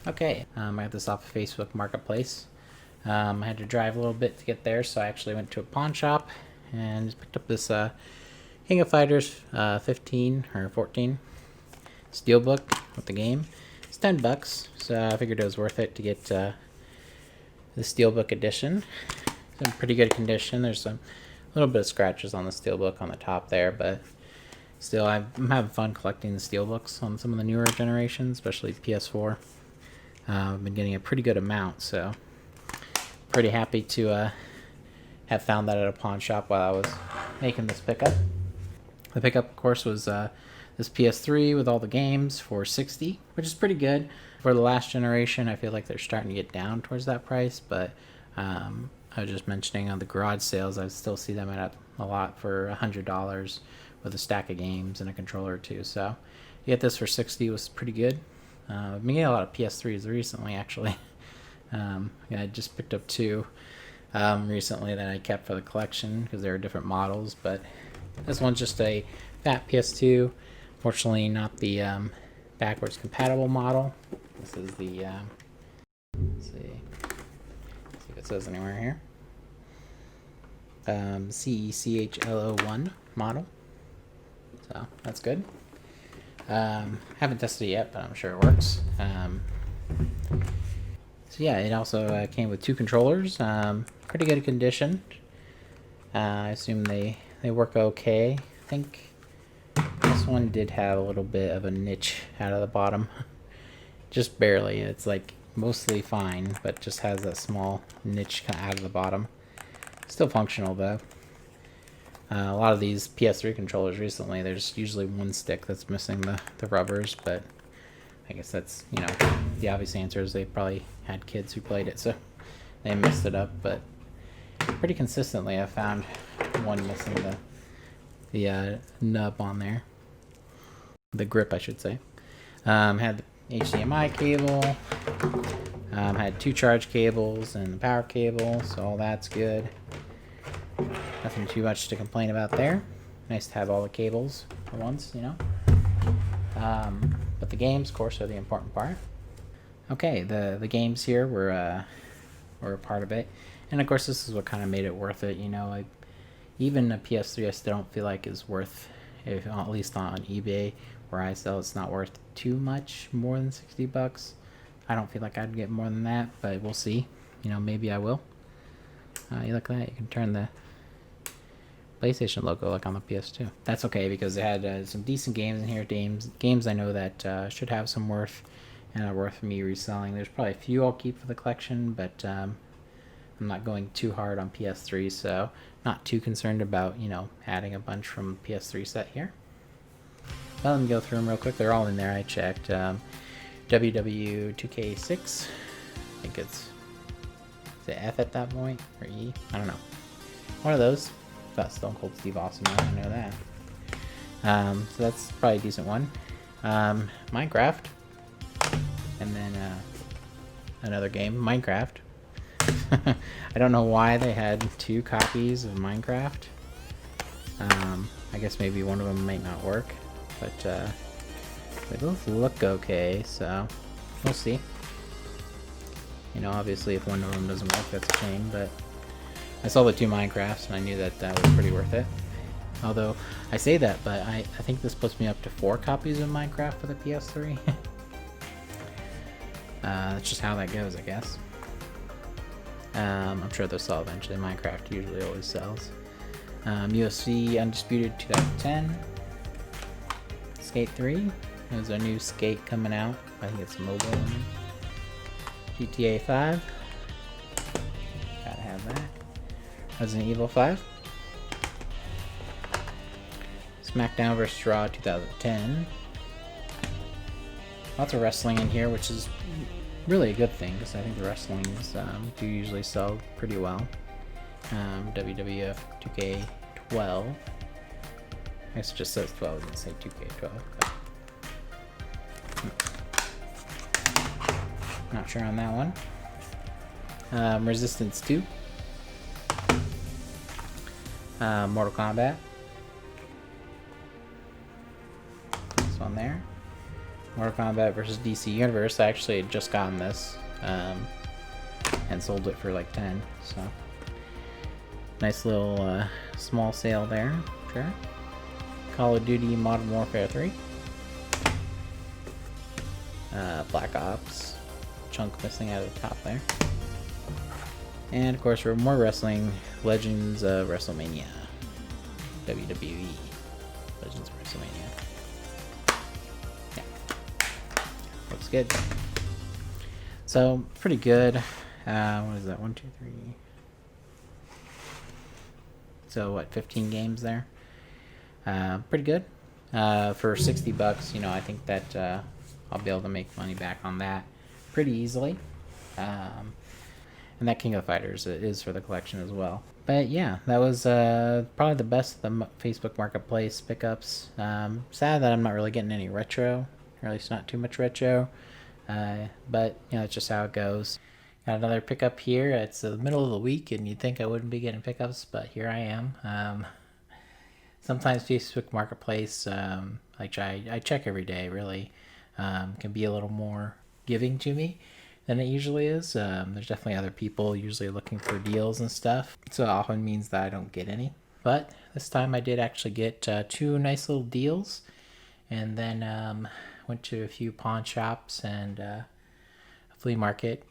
Okay, I got this off of Facebook Marketplace. I had to drive a little bit to get there, so I actually went to a pawn shop and just picked up this King of Fighters 15 or 14 steelbook with the game. It's $10, so I figured it was worth it to get the steelbook edition. It's in pretty good condition. There's a little bit of scratches on the steelbook on the top there, but still, I'm having fun collecting the steelbooks on some of the newer generations, especially PS4. I've been getting a pretty good amount, so pretty happy to have found that at a pawn shop while I was making this pickup. The pickup, of course, was this PS3 with all the games for $60, which is pretty good. For the last generation, I feel like they're starting to get down towards that price, but I was just mentioning on the garage sales, I still see them at a lot for $100 with a stack of games and a controller or two. So to get this for $60 was pretty good. I've been getting a lot of PS3s recently, actually. I just picked up two recently that I kept for the collection because they were different models, but this one's just a fat PS2. Fortunately, not the backwards compatible model. This is the, let's see if it says anywhere here. CECHLO1 model. So that's good. Haven't tested it yet, but I'm sure it works. So yeah, it also came with two controllers. Pretty good condition. I assume they work okay. I think this one did have a little bit of a niche out of the bottom. Just barely. It's like mostly fine, but just has that small niche kind of out of the bottom. Still functional though. A lot of these PS3 controllers recently, there's usually one stick that's missing the rubbers, but I guess that's, you know, the obvious answer is they probably had kids who played it, so they messed it up, but pretty consistently I found one missing the nub on there. The grip, I should say. Had the HDMI cable, had two charge cables and the power cable, so all that's good. Nothing too much to complain about there. Nice to have all the cables for once, you know. But the games, of course, are the important part. Okay, the games here were a part of it, and of course, this is what kind of made it worth it. You know, even a PS3, I still don't feel like is worth, at least on eBay where I sell, it's not worth too much more than $60. I don't feel like I'd get more than that, but we'll see. You know, maybe I will. You look at that. You can turn the PlayStation logo like on the PS2. That's okay because they had some decent games in here. Games I know that should have some worth and are worth me reselling. There's probably a few I'll keep for the collection, but I'm not going too hard on PS3, so not too concerned about, you know, adding a bunch from PS3 set here. Well, let me go through them real quick. They're all in there. I checked. WW2K6. I think it's F at that point or E. I don't know. One of those. Got Stone Cold Steve Austin. I know that. So that's probably a decent one. Minecraft, and then another game, Minecraft. I don't know why they had two copies of Minecraft. I guess maybe one of them might not work, but they both look okay, so we'll see. You know, obviously if one of them doesn't work, that's a shame, but I saw the two Minecrafts and I knew that that was pretty worth it. Although, I say that, but I think this puts me up to 4 copies of Minecraft for the PS3. That's just how that goes, I guess. I'm sure they'll sell eventually. Minecraft usually always sells. UFC Undisputed 2010. Skate 3. There's a new Skate coming out. I think it's mobile. GTA 5. Gotta have that. Resident Evil 5. SmackDown vs. Raw 2010. Lots of wrestling in here, which is really a good thing because I think the wrestlings do usually sell pretty well. WWF 2K12. I guess it just says 12, it doesn't say 2K12. But not sure on that one. Resistance 2. Mortal Kombat. This one there. Mortal Kombat versus DC Universe. I actually had just gotten this and sold it for like 10. So nice little small sale there. Sure. Call of Duty Modern Warfare 3. Black Ops. Chunk missing out of the top there. And of course, for more wrestling, Legends of WrestleMania. WWE. Legends of WrestleMania. Yeah. Looks good. So, pretty good. What is that? 1, 2, 3. So, what, 15 games there? Pretty good. For 60 bucks, you know, I think that I'll be able to make money back on that pretty easily. And that King of Fighters is for the collection as well. But yeah, that was probably the best of the Facebook Marketplace pickups. Sad that I'm not really getting any retro, or at least not too much retro. But you know, it's just how it goes. Got another pickup here. It's the middle of the week, and you'd think I wouldn't be getting pickups, but here I am. Sometimes Facebook Marketplace, I check every day, really, can be a little more giving to me than it usually is. There's definitely other people usually looking for deals and stuff, so it often means that I don't get any. But this time I did actually get 2 nice little deals, and then went to a few pawn shops and a flea market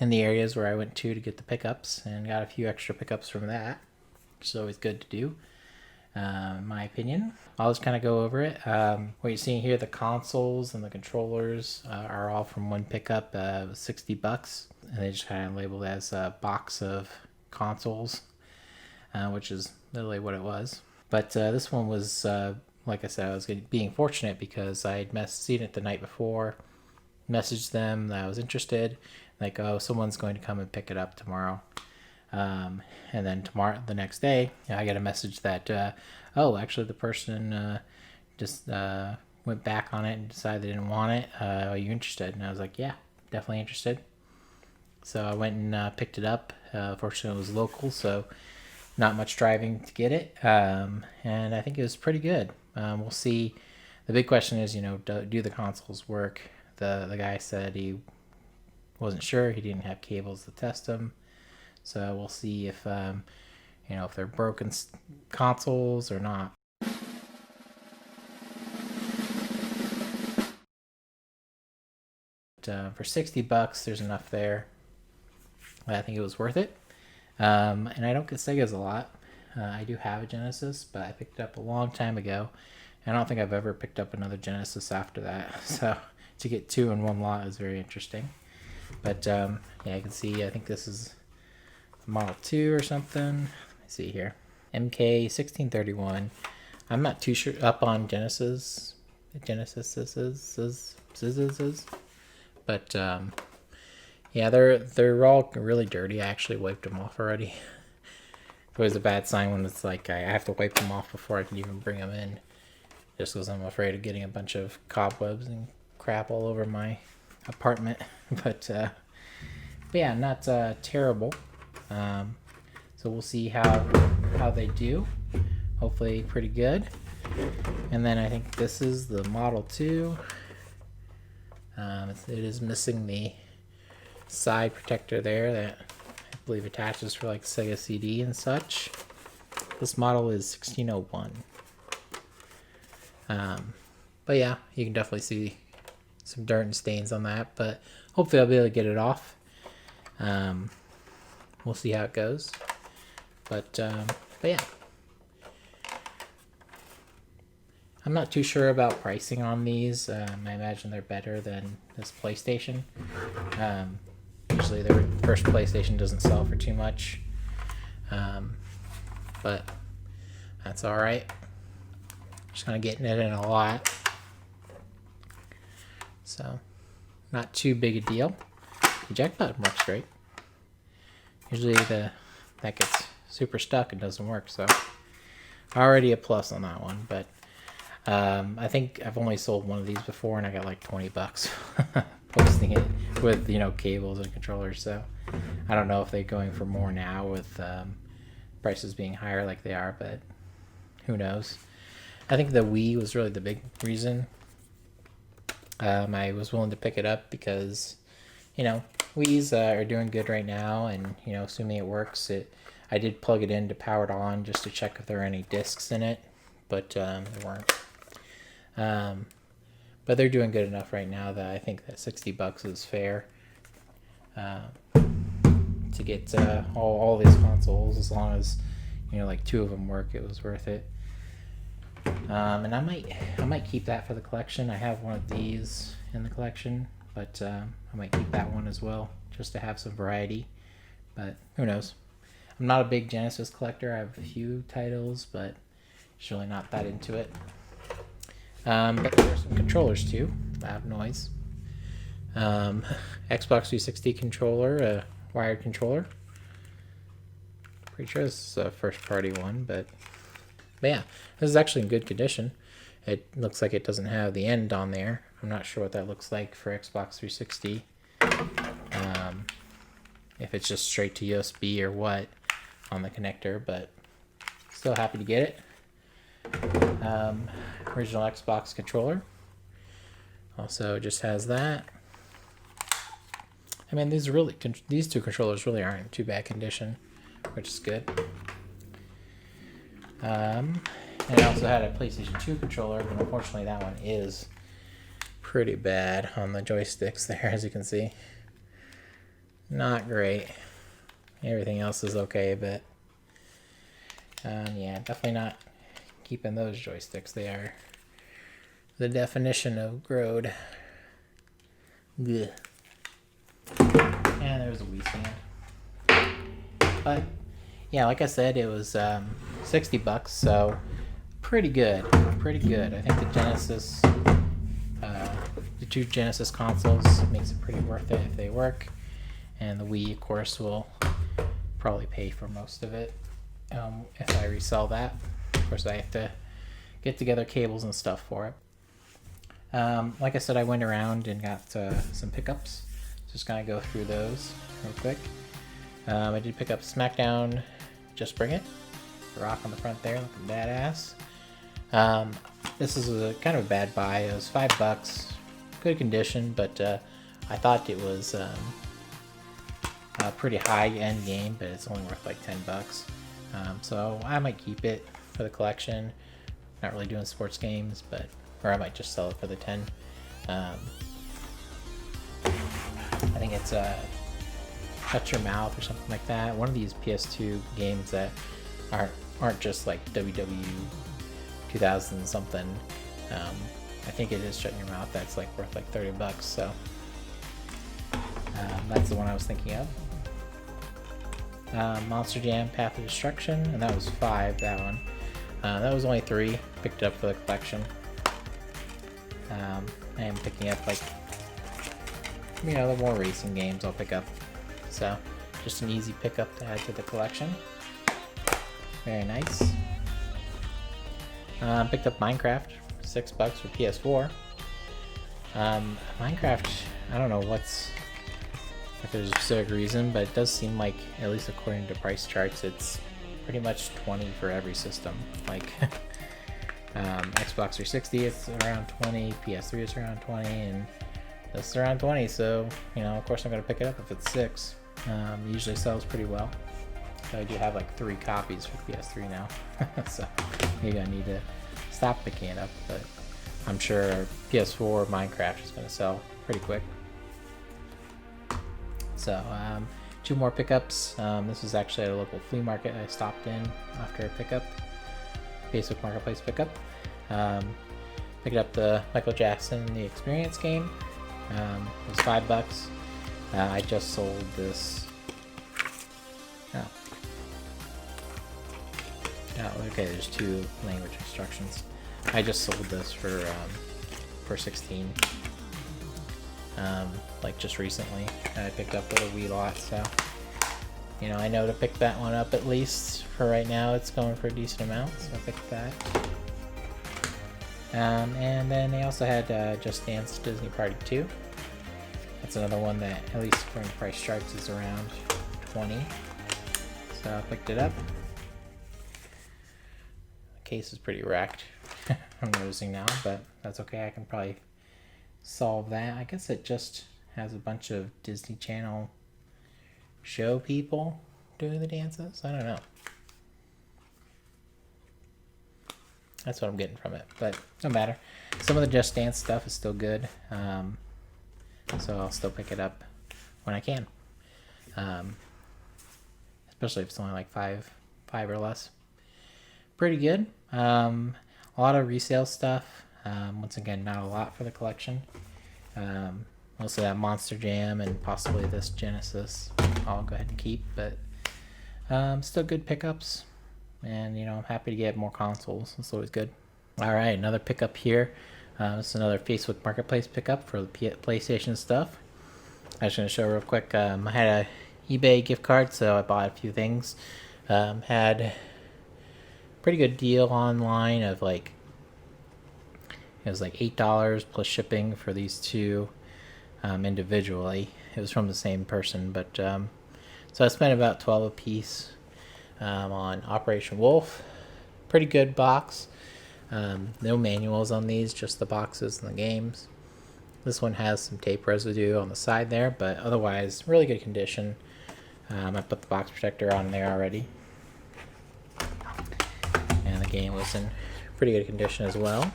in the areas where I went to get the pickups, and got a few extra pickups from that, which is always good to do. In my opinion, I'll just kind of go over it. What you're seeing here, the consoles and the controllers are all from one pickup, 60 bucks, and they just kind of labeled as a box of consoles, which is literally what it was. But this one was, like I said, I was being fortunate because I had seen it the night before, messaged them that I was interested, like, oh, someone's going to come and pick it up tomorrow. And then the next day, I get a message that, oh, actually the person just went back on it and decided they didn't want it. Are you interested? And I was like, yeah, definitely interested. So I went and picked it up. Fortunately, it was local, so not much driving to get it. And I think it was pretty good. We'll see. The big question is, you know, do the consoles work? The guy said he wasn't sure. He didn't have cables to test them. So we'll see if, you know, if they're broken consoles or not. But, for 60 bucks, there's enough there. I think it was worth it. And I don't get Segas a lot. I do have a Genesis, but I picked it up a long time ago. I don't think I've ever picked up another Genesis after that. So to get 2 in one lot is very interesting. But yeah, you can see, I think this is Model 2 or something. Let me see here. MK1631. I'm not too sure up on Genesis. But yeah, they're all really dirty. I actually wiped them off already. It was a bad sign when it's like I have to wipe them off before I can even bring them in, just because I'm afraid of getting a bunch of cobwebs and crap all over my apartment. But yeah, not terrible. So we'll see how they do. Hopefully pretty good. And then I think this is the Model 2. It is missing the side protector there that I believe attaches for like Sega CD and such. This model is 1601. But yeah, you can definitely see some dirt and stains on that, but hopefully I'll be able to get it off. We'll see how it goes. But yeah. I'm not too sure about pricing on these. I imagine they're better than this PlayStation. Usually their first PlayStation doesn't sell for too much. But that's alright. Just kind of getting it in a lot. So, not too big a deal. The jack button works great. Usually that gets super stuck and doesn't work, so already a plus on that one. But I think I've only sold one of these before and I got like 20 bucks posting it with, you know, cables and controllers. So I don't know if they're going for more now with prices being higher like they are, but who knows. I think the Wii was really the big reason I was willing to pick it up because, you know, Wii's are doing good right now, and, you know, assuming it works, I did plug it in to power it on just to check if there are any discs in it, but there weren't. But they're doing good enough right now that I think that $60 is fair to get all these consoles. As long as, you know, like 2 of them work, it was worth it. And I might keep that for the collection. I have one of these in the collection, but I might keep that one as well, just to have some variety. But who knows? I'm not a big Genesis collector. I have a few titles, but just really not that into it. But there are some controllers too. Loud noise. Xbox 360 controller, a wired controller. Pretty sure this is a first party one, but yeah, this is actually in good condition. It looks like it doesn't have the end on there. I'm not sure what that looks like for Xbox 360. If it's just straight to USB or what on the connector, but still happy to get it. Original Xbox controller. Also just has that. I mean, these 2 controllers really aren't in too bad condition, which is good. And I also had a PlayStation 2 controller, but unfortunately that one is pretty bad on the joysticks there, as you can see. Not great. Everything else is okay, but yeah, definitely not keeping those joysticks. They are the definition of grode. Ugh. And there's a Wii stand. But yeah, like I said, it was $60, so pretty good. Pretty good. I think the Genesis, the 2 Genesis consoles makes it pretty worth it if they work. And the Wii, of course, will probably pay for most of it if I resell that. Of course, I have to get together cables and stuff for it. Like I said, I went around and got some pickups. Just gonna go through those real quick. I did pick up SmackDown Just Bring It. The rock on the front there, looking badass. This is a kind of a bad buy. It was $5. Good condition, but I thought it was a pretty high-end game, but it's only worth like $10. So I might keep it for the collection. Not really doing sports games, or I might just sell it for the 10. I think it's Shut Your Mouth or something like that. One of these PS2 games that aren't just like WW 2000 something. I think it is Shut Your Mouth. That's like worth like $30. So that's the one I was thinking of. Monster Jam Path of Destruction, and that was $5. That one. That was only $3. Picked it up for the collection. I am picking up, like, you know, the more racing games I'll pick up. So just an easy pickup to add to the collection. Very nice. Picked up Minecraft, $6 for PS4. Minecraft, I don't know if there's a specific reason, but it does seem like, at least according to price charts, it's pretty much $20 for every system. Like Xbox 360 it's around $20, PS3 is around $20, and this is around $20. So, you know, of course I'm gonna pick it up if it's $6. Usually sells pretty well. So I do have like 3 copies for PS3 now, so maybe I need to stop picking it up. But I'm sure PS4 Minecraft is gonna sell pretty quick. So 2 more pickups. This was actually at a local flea market I stopped in after a pickup. Facebook Marketplace pickup. Picked up the Michael Jackson The Experience game. It was $5. I just sold this. Oh, okay. There's 2 language instructions. I just sold this for 16. Like just recently. I picked up with a Wii lot, so you know I know to pick that one up at least for right now. It's going for a decent amount, so I picked that. And then they also had Just Dance Disney Party 2. That's another one that, at least according to price charts, is around $20. So I picked it up. The case is pretty wrecked. I'm noticing now, but that's okay. I can probably solve that. I guess it just has a bunch of Disney Channel show people doing the dances. I don't know. That's what I'm getting from it, but no matter. Some of the Just Dance stuff is still good, so I'll still pick it up when I can, especially if it's only like five or less. Pretty good. A lot of resale stuff. Once again, not a lot for the collection. Most of that Monster Jam and possibly this Genesis I'll go ahead and keep, but still good pickups. And, you know, I'm happy to get more consoles. It's always good. All right, another pickup here. This is another Facebook Marketplace pickup for the PlayStation stuff. I was going to show real quick. I had a eBay gift card, so I bought a few things. Had a pretty good deal online of like, it was like $8 plus shipping for these two individually. It was from the same person, but so I spent about 12 a piece. On Operation Wolf. Pretty good box. No manuals on these, just the boxes and the games. This one has some tape residue on the side there, but otherwise really good condition. I put the box protector on there already, and the game was in pretty good condition as well.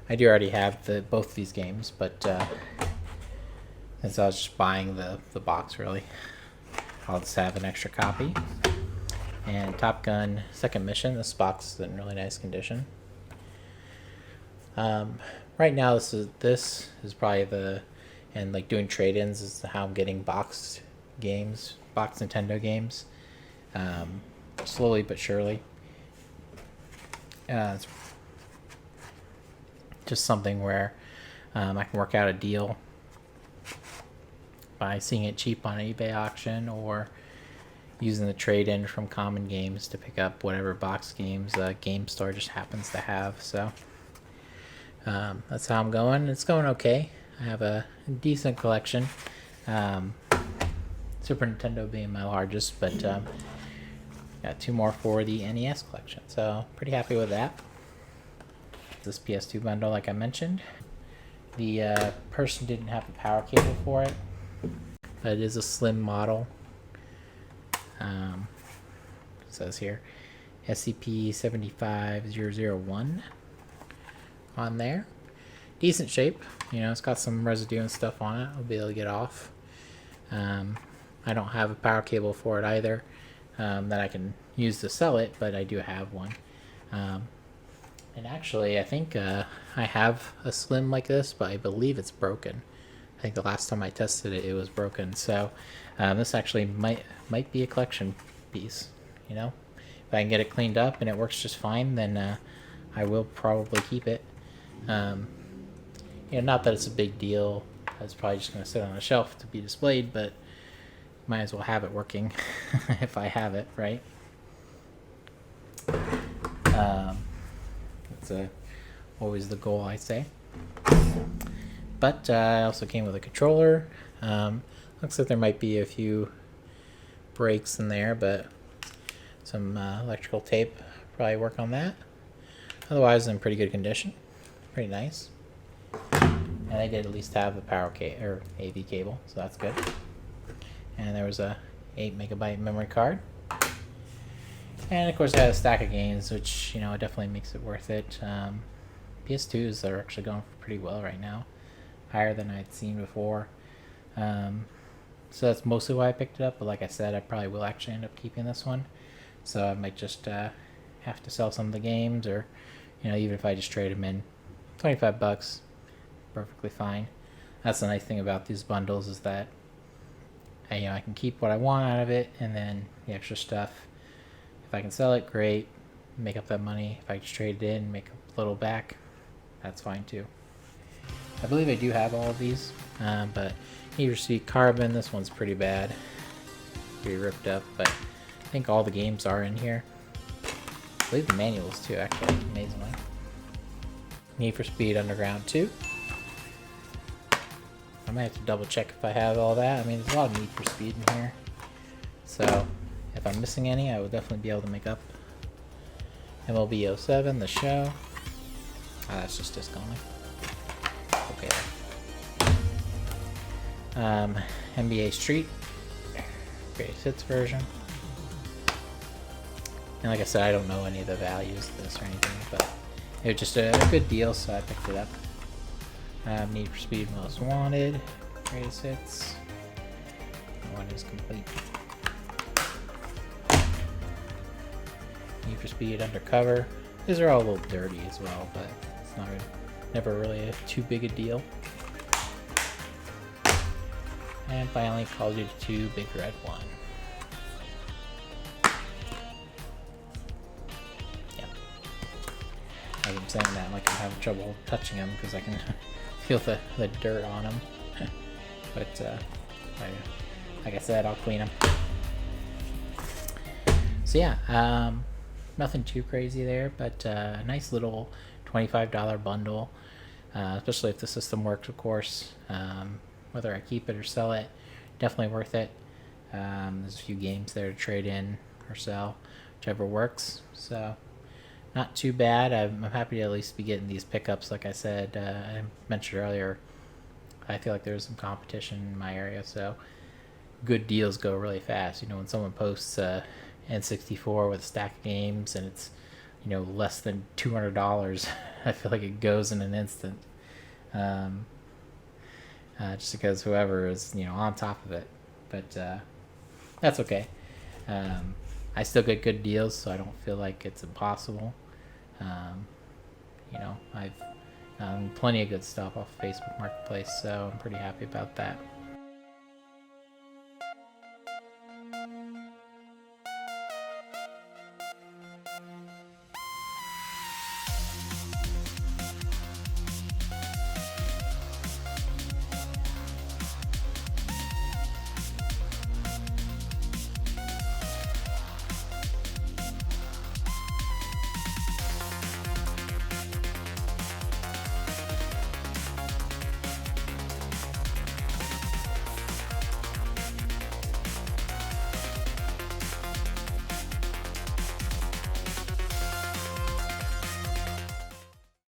I do already have both of these games, but since I was just buying the box, really, I'll just have an extra copy. And Top Gun Second Mission. This box is in really nice condition. Right now, this is probably and like doing trade-ins is how I'm getting boxed games, boxed Nintendo games, slowly but surely. It's just something where I can work out a deal by seeing it cheap on an eBay auction or using the trade-in from Common Games to pick up whatever box games Game Store just happens to have. So that's how I'm going. It's going okay. I have a decent collection. Super Nintendo being my largest, but got two more for the NES collection. So pretty happy with that. This PS2 bundle, like I mentioned. The person didn't have the power cable for it, but it is a slim model. It says here SCP-75001 on there. Decent shape, you know, it's got some residue and stuff on it. I'll be able to get off. I don't have a power cable for it either that I can use to sell it, but I do have one. And actually, I think I have a slim like this, but I believe it's broken. I think the last time I tested it, it was broken. So this actually might be a collection piece, you know. If I can get it cleaned up and it works just fine, then I will probably keep it. You know, not that it's a big deal. It's probably just going to sit on a shelf to be displayed, but might as well have it working if I have it, right? That's always the goal, I say. But I also came with a controller. Looks like there might be a few breaks in there, but some electrical tape probably work on that. Otherwise, in pretty good condition. Pretty nice. And I did at least have the power or AV cable, so that's good. And there was a 8 megabyte memory card. And of course, I had a stack of games, which, you know, it definitely makes it worth it. PS2s are actually going pretty well right now, higher than I'd seen before. So that's mostly why I picked it up, but like I said, I probably will actually end up keeping this one. So I might just have to sell some of the games, or, you know, even if I just trade them in, $25, perfectly fine. That's the nice thing about these bundles, is that I can keep what I want out of it, and then the extra stuff, if I can sell it, great, make up that money. If I just trade it in, make a little back, that's fine too. I believe I do have all of these, but you see carbon, this one's pretty bad, pretty ripped up, but I think all the games are in here. I believe the manuals too, actually, amazingly. Need for Speed Underground 2. I might have to double check if I have all that. I mean, there's a lot of Need for Speed in here, so if I'm missing any, I will definitely be able to make up. MLB 07, the show. Ah, that's just disc only. Okay. NBA Street Greatest Hits version. And like I said, I don't know any of the values of this or anything, but it was just a good deal, so I picked it up. Need for Speed Most Wanted, Greatest Hits. One is complete. Need for Speed Undercover. These are all a little dirty as well, but it's not never really too big a deal. And finally, Call of Duty 2 Big Red 1. Yeah. As I'm saying that, like I'm having trouble touching them because I can feel the dirt on them. But like I said, I'll clean them. So yeah, nothing too crazy there, but a nice little $25 bundle, especially if the system works, of course. Whether I keep it or sell it, definitely worth it. There's a few games there to trade in or sell, whichever works. So not too bad. I'm happy to at least be getting these pickups. Like I said, I mentioned earlier, I feel like there's some competition in my area, so good deals go really fast. You know, when someone posts N64 with a stack of games and it's, you know, less than $200, I feel like it goes in an instant. Just because whoever is, you know, on top of it. But that's okay. I still get good deals, so I don't feel like it's impossible. You know, I've plenty of good stuff off Facebook Marketplace, so I'm pretty happy about that.